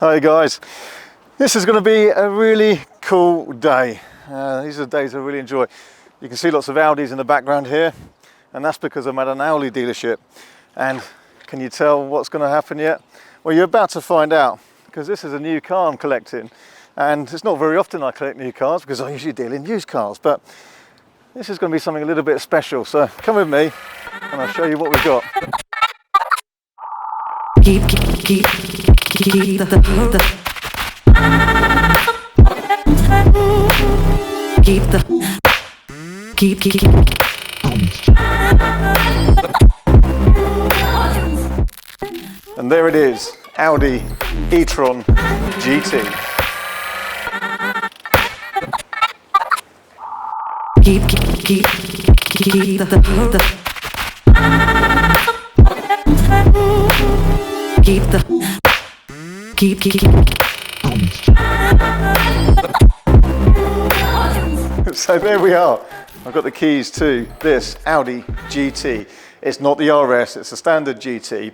Hi guys, this is going to be a really cool day. These are the days I really enjoy. You can see lots of Audis in the background here, and that's because I'm at an Audi dealership. And can you tell what's going to happen yet? Well, you're about to find out, because this is a new car I'm collecting. And it's not very often I collect new cars because I usually deal in used cars, but this is going to be something a little bit special. So come with me and I'll show you what we've got. Keep And there it is, Audi E-tron GT. So there we are. I've got the keys to this Audi GT. It's not the RS, it's a standard GT.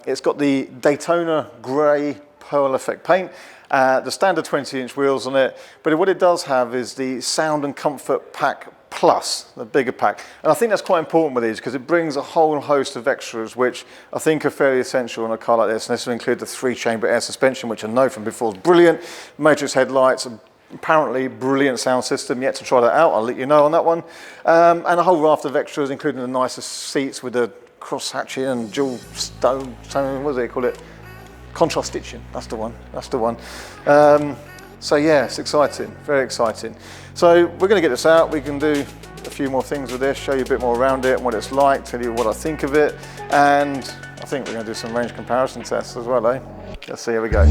It's got the Daytona grey pearl effect paint, the standard 20-inch wheels on it, but what it does have is the Sound and Comfort Pack Plus, the bigger pack. And I think that's quite important with these because it brings a whole host of extras which I think are fairly essential in a car like this. And this will include the 3-chamber air suspension, which I know from before is brilliant, matrix headlights, apparently brilliant sound system. Yet to try that out, I'll let you know on that one. And a whole raft of extras, including the nicest seats with the cross hatching and dual stone, what do they call it? Contrast stitching, that's the one, that's the one. So yeah, it's exciting, very exciting. So we're going to get this out, we can do a few more things with this, show you a bit more around it and what it's like, tell you what I think of it, and I think we're going to do some range comparison tests as well, eh? Let's see, here we go.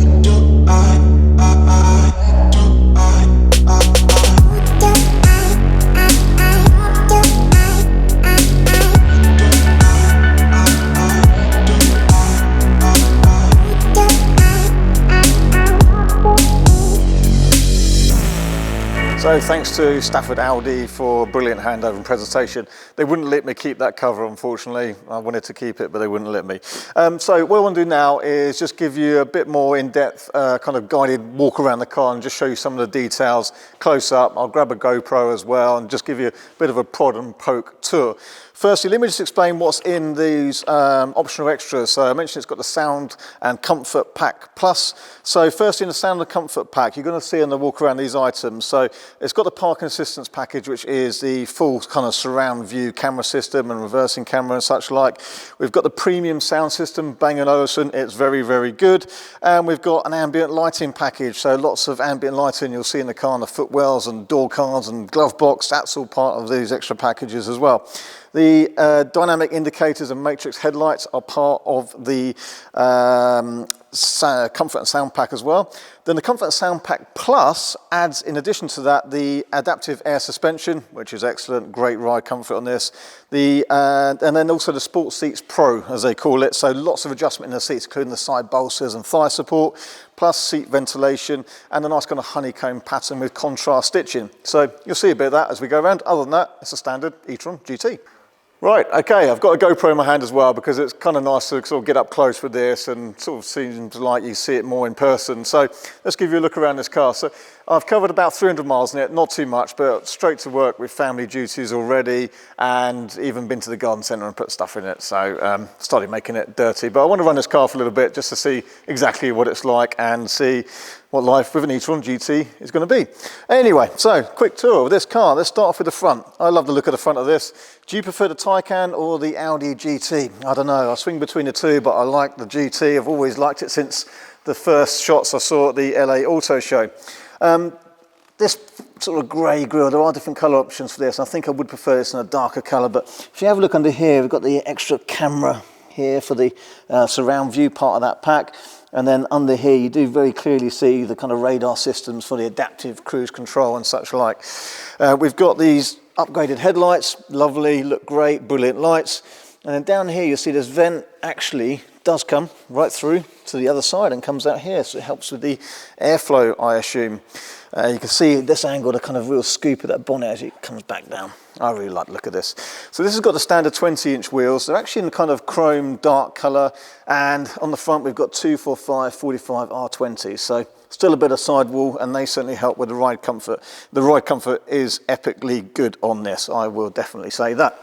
So thanks to Stafford Audi for a brilliant handover and presentation. They wouldn't let me keep that cover, unfortunately. I wanted to keep it, but they wouldn't let me. So what I want to do now is just give you a bit more in-depth kind of guided walk around the car and just show you some of the details close up. I'll grab a GoPro as well and just give you a bit of a prod and poke tour. Firstly, let me just explain what's in these optional extras. So I mentioned it's got the Sound and Comfort Pack Plus. So firstly, in the Sound and Comfort Pack, you're going to see on the walk around these items. So it's got the parking assistance package, which is the full kind of surround view camera system and reversing camera and such like. We've got the premium sound system, Bang & Olufsen. It's very, very good. And we've got an ambient lighting package. So lots of ambient lighting you'll see in the car, and the footwells and door cards and glove box. That's all part of these extra packages as well. The dynamic indicators and matrix headlights are part of the Comfort and Sound Pack as well. Then the Comfort and Sound Pack Plus adds, in addition to that, the adaptive air suspension, which is excellent, great ride comfort on this. And then also the Sport Seats Pro, as they call it. So lots of adjustment in the seats, including the side bolsters and thigh support, plus seat ventilation, and a nice kind of honeycomb pattern with contrast stitching. So you'll see a bit of that as we go around. Other than that, it's a standard E-tron GT. Right, okay, I've got a GoPro in my hand as well because it's kind of nice to sort of get up close with this and sort of seems like you see it more in person. So let's give you a look around this car. So I've covered about 300 miles in it, not too much, but straight to work with family duties already, and even been to the garden centre and put stuff in it. So started making it dirty. But I want to run this car for a little bit just to see exactly what it's like and see what life with an E-tron GT is going to be. Anyway, so quick tour of this car. Let's start off with the front. I love the look of the front of this. Do you prefer the Taycan or the Audi GT? I don't know, I swing between the two, but I like the GT. I've always liked it since the first shots I saw at the LA Auto Show. This sort of grey grille, there are different colour options for this. I think I would prefer this in a darker colour, but if you have a look under here, we've got the extra camera here for the surround view part of that pack. And then under here, you do very clearly see the kind of radar systems for the adaptive cruise control and such like. We've got these upgraded headlights, lovely, look great, brilliant lights. And then down here, you see this vent actually does come right through to the other side and comes out here, so it helps with the airflow, I assume. You can see this angle, the kind of real scoop of that bonnet as it comes back down. I really like the look of this. So this has got the standard 20-inch wheels. They're actually in the kind of chrome dark colour, and on the front we've got 245 45 R20. So still a bit of sidewall, and they certainly help with the ride comfort. The ride comfort is epically good on this, I will definitely say that.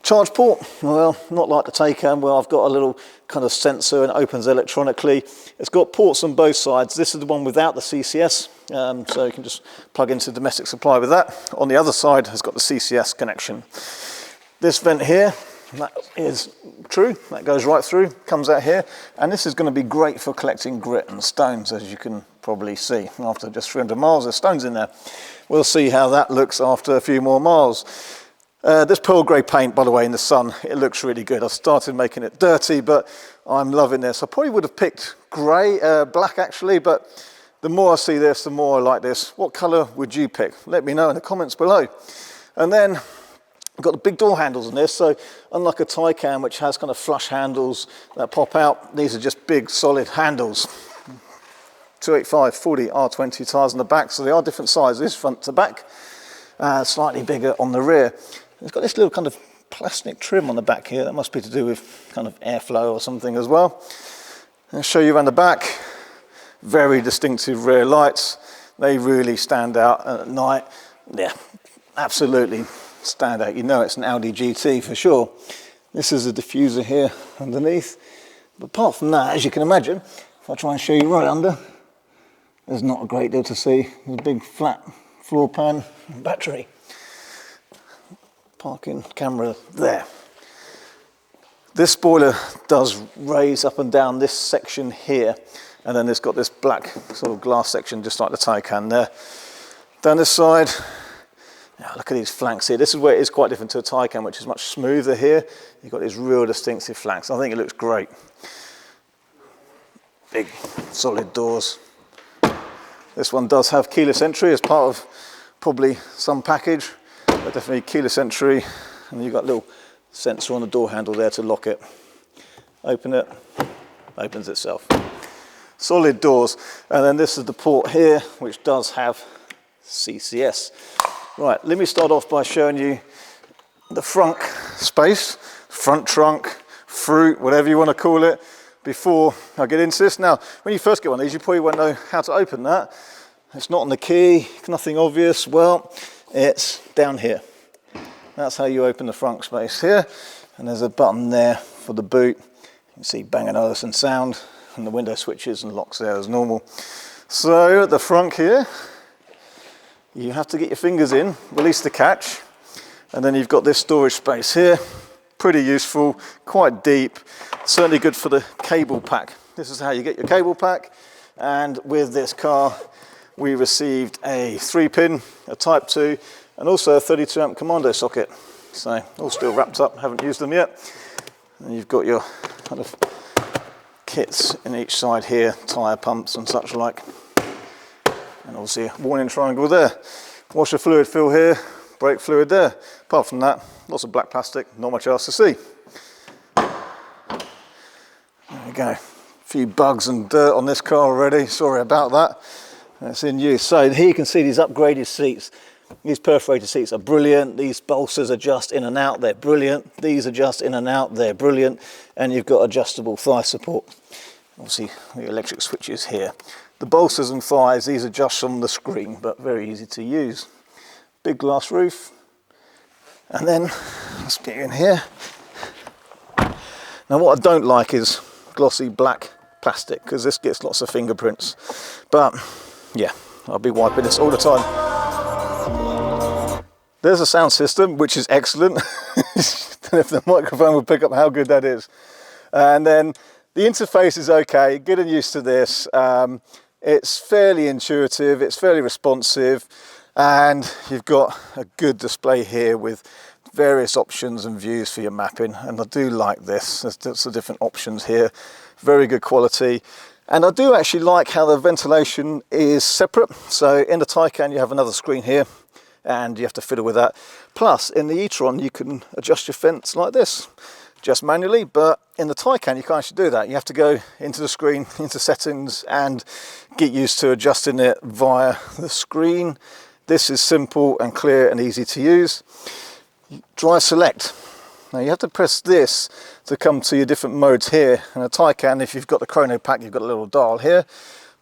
Charge port, well, not like the Taycan where I've got a little kind of sensor and it opens electronically. It's got ports on both sides. This is the one without the CCS, so you can just plug into domestic supply with that. On the other side has got the CCS connection. This vent here, that is true, that goes right through, comes out here, and this is going to be great for collecting grit and stones, as you can probably see. After just 300 miles, there's stones in there. We'll see how that looks after a few more miles. This pearl grey paint, by the way, in the sun, it looks really good. I've started making it dirty, but I'm loving this. I probably would have picked grey, black actually, but the more I see this, the more I like this. What colour would you pick? Let me know in the comments below. And then I've got the big door handles on this, so unlike a Taycan, which has kind of flush handles that pop out, these are just big solid handles. 285 40 R20 tyres on the back, so they are different sizes, front to back. Slightly bigger on the rear. It's got this little kind of plastic trim on the back here. That must be to do with kind of airflow or something as well. I'll show you around the back. Very distinctive rear lights. They really stand out at night. Yeah, absolutely stand out. You know it's an Audi GT for sure. This is a diffuser here underneath. But apart from that, as you can imagine, if I try and show you right under, there's not a great deal to see. There's a big flat floor pan and battery. Parking camera there. This spoiler does raise up and down this section here, and then it's got this black sort of glass section just like the Taycan there. Down this side, now look at these flanks here. This is where it is quite different to a Taycan, which is much smoother here. You've got these real distinctive flanks. I think it looks great. Big solid doors. This one does have keyless entry as part of probably some package, but definitely keyless entry, and you've got a little sensor on the door handle there to lock it. Open it, opens itself. Solid doors, and then this is the port here, which does have CCS. Right, let me start off by showing you the frunk space, front trunk, fruit, whatever you want to call it, before I get into this. Now, when you first get one of these, you probably won't know how to open that. It's not on the key, nothing obvious. Well, it's down here. That's how you open the frunk space here. And there's a button there for the boot. You can see Bang & Olufsen sound, and the window switches and locks there as normal. So at the front here, you have to get your fingers in, release the catch, and then you've got this storage space here. Pretty useful, quite deep, certainly good for the cable pack. This is how you get your cable pack, and with this car we received a 3-pin, a Type 2, and also a 32 amp commando socket. So all still wrapped up, haven't used them yet. And you've got your kind of kits in each side here, tyre pumps and such like. And obviously a warning triangle there. Washer fluid fill here, brake fluid there. Apart from that, lots of black plastic, not much else to see. There we go. A few bugs and dirt on this car already, sorry about that. It's in use. So here you can see these upgraded seats. These perforated seats are brilliant. These bolsters adjust in and out, they're brilliant. These adjust in and out, they're brilliant. And you've got adjustable thigh support. Obviously the electric switches here. The bolsters and thighs, these adjust from the screen, but very easy to use. Big glass roof. And then, let's get in here. Now what I don't like is glossy black plastic, because this gets lots of fingerprints. But yeah, I'll be wiping this all the time. There's a sound system, which is excellent. If the microphone will pick up how good that is. And then the interface is okay, getting used to this. It's fairly intuitive, it's fairly responsive, and you've got a good display here with various options and views for your mapping. And I do like this, there's the different options here. Very good quality. And I do actually like how the ventilation is separate. So in the Taycan you have another screen here, and you have to fiddle with that. Plus in the E-tron you can adjust your vents like this. just manually, but in the Taycan you can't actually do that. You have to go into the screen, into settings, and get used to adjusting it via the screen. This is simple and clear and easy to use. Drive select. Now you have to press this to come to your different modes here. In a Taycan, if you've got the chrono pack, you've got a little dial here,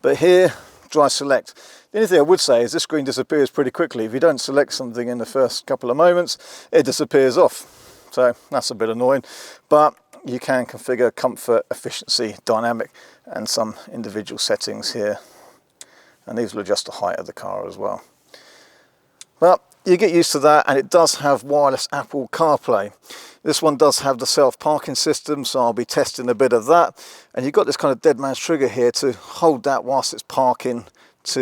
but here, drive select. The only thing I would say is this screen disappears pretty quickly. If you don't select something in the first couple of moments, it disappears off. So that's a bit annoying, but you can configure comfort, efficiency, dynamic, and some individual settings here. And these will adjust the height of the car as well. But you get used to that, and it does have wireless Apple CarPlay. This one does have the self-parking system, so I'll be testing a bit of that. And you've got this kind of dead man's trigger here to hold that whilst it's parking. To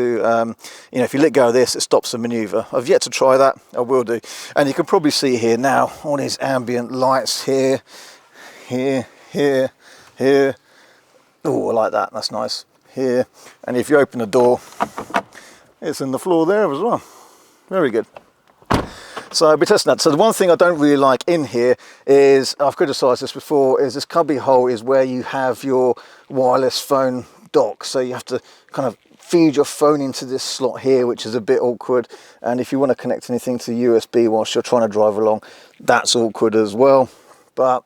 you know, if you let go of this, it stops the maneuver. I've yet to try that. I will do. And you can probably see here now all these ambient lights here, here, here, here. Oh, I like that. That's nice. Here, and if you open the door, it's in the floor there as well. Very good. So I'll be testing that. So the one thing I don't really like in here is, I've criticised this before, is this cubby hole is where you have your wireless phone dock. So you have to kind of feed your phone into this slot here, which is a bit awkward. And if you want to connect anything to USB whilst you're trying to drive along, that's awkward as well. But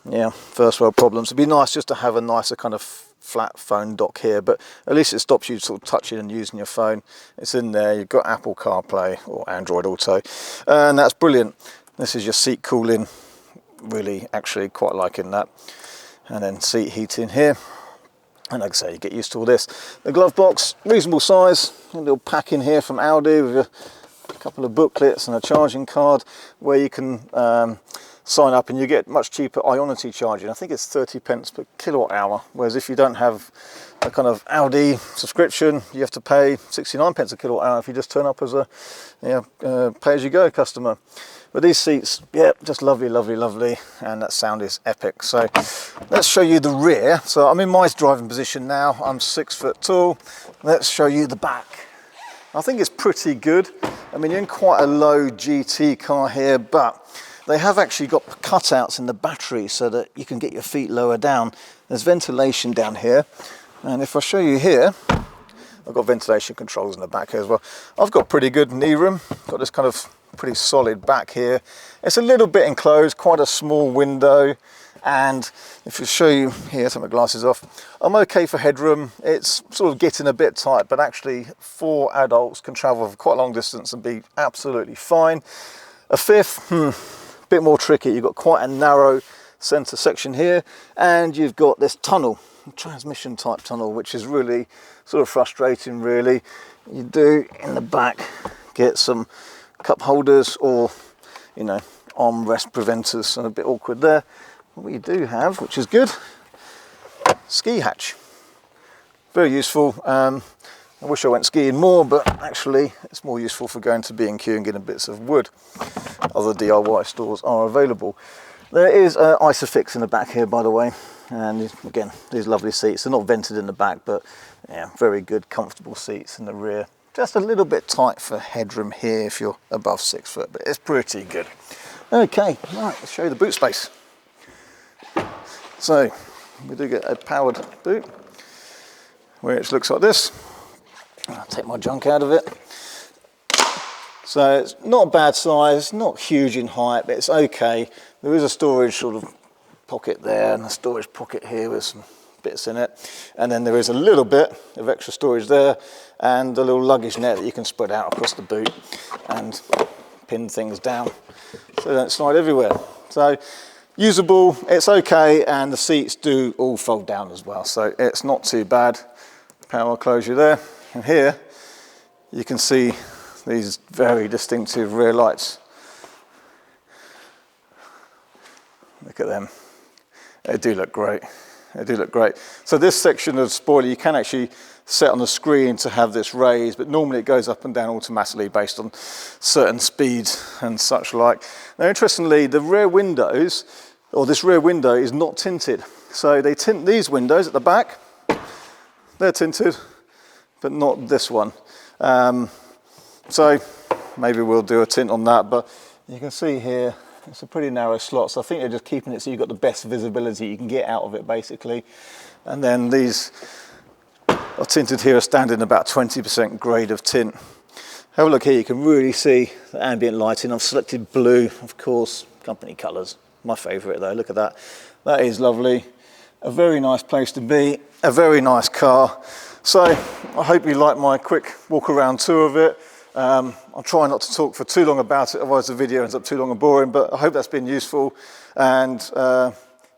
yeah, first world problems. It'd be nice just to have a nicer kind of flat phone dock here, but at least it stops you sort of touching and using your phone. It's in there. You've got Apple CarPlay or Android Auto, and that's brilliant. This is your seat cooling, really actually quite liking that. And then seat heating here, and like I say, you get used to all this. The glove box, reasonable size, a little pack in here from Audi with a couple of booklets and a charging card where you can sign up, and you get much cheaper Ionity charging. I think it's 30 pence per kilowatt hour, whereas if you don't have a kind of Audi subscription, you have to pay 69 pence a kilowatt hour if you just turn up as a pay-as-you-go customer. But these seats, yeah, just lovely, lovely, lovely, and that sound is epic. So let's show you the rear. So I'm in my driving position now. I'm 6 foot tall. Let's show you the back. I think it's pretty good. I mean, you're in quite a low GT car here, but they have actually got cutouts in the battery so that you can get your feet lower down. There's ventilation down here, and if I show you here, I've got ventilation controls in the back here as well. I've got pretty good knee room. Got this kind of pretty solid back here. It's a little bit enclosed, quite a small window, and if I show you here, take my glasses off, I'm okay for headroom. It's sort of getting a bit tight, but actually 4 adults can travel for quite a long distance and be absolutely fine. A fifth, bit more tricky. You've got quite a narrow center section here, and you've got this tunnel, transmission type tunnel, which is really sort of frustrating really. You do in the back get some cup holders or, you know, armrest preventers, so a bit awkward there. What you do have, which is good, ski hatch, very useful. I wish I went skiing more, but actually it's more useful for going to B&Q and getting bits of wood. Other DIY stores are available. There is Isofix in the back here, by the way, and again, these lovely seats. They're not vented in the back, but yeah, very good, comfortable seats in the rear. Just a little bit tight for headroom here if you're above 6 foot, but it's pretty good. Okay, right, let's show you the boot space. So we do get a powered boot, which looks like this. I'll take my junk out of it. So it's not a bad size, not huge in height, but it's okay. There is a storage sort of pocket there and a storage pocket here with some bits in it. And then there is a little bit of extra storage there and a little luggage net that you can spread out across the boot and pin things down so they don't slide everywhere. So usable, it's okay, and the seats do all fold down as well, so it's not too bad. Power closure there. And here you can see these very distinctive rear lights. Look at them. They do look great. They do look great. So this section of spoiler you can actually set on the screen to have this raised, but normally it goes up and down automatically based on certain speeds and such like. Now interestingly, the rear windows, or this rear window, is not tinted. So they tint these windows at the back. They're tinted, but not this one. So maybe we'll do a tint on that, but you can see here It's a pretty narrow slot, so I think they're just keeping it so you've got the best visibility you can get out of it, basically. And then these are tinted here, are standing about 20% grade of tint. Have a look here, you can really see the ambient lighting. I've selected blue, of course, company colours. My favourite though, look at that. That is lovely. A very nice place to be, a very nice car. So I hope you like my quick walk around tour of it. I'll try not to talk for too long about it, otherwise the video ends up too long and boring, but I hope that's been useful, and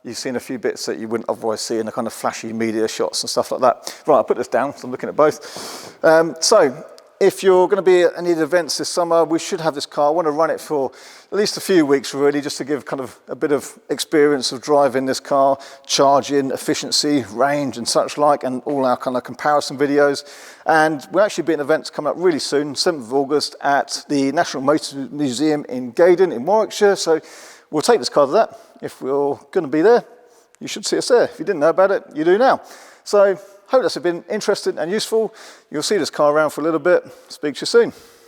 you've seen a few bits that you wouldn't otherwise see in the kind of flashy media shots and stuff like that. Right, I'll put this down, so I'm looking at both. So if you're going to be at any of the events this summer, we should have this car. I want to run it for at least a few weeks really, just to give kind of a bit of experience of driving this car, charging, efficiency, range and such like, and all our kind of comparison videos. And we'll actually be at events coming up really soon, 7th of August at the National Motor Museum in Gaydon in Warwickshire. So we'll take this car to that. If we're going to be there, you should see us there. If you didn't know about it, you do now. So hope that's been interesting and useful. You'll see this car around for a little bit. Speak to you soon.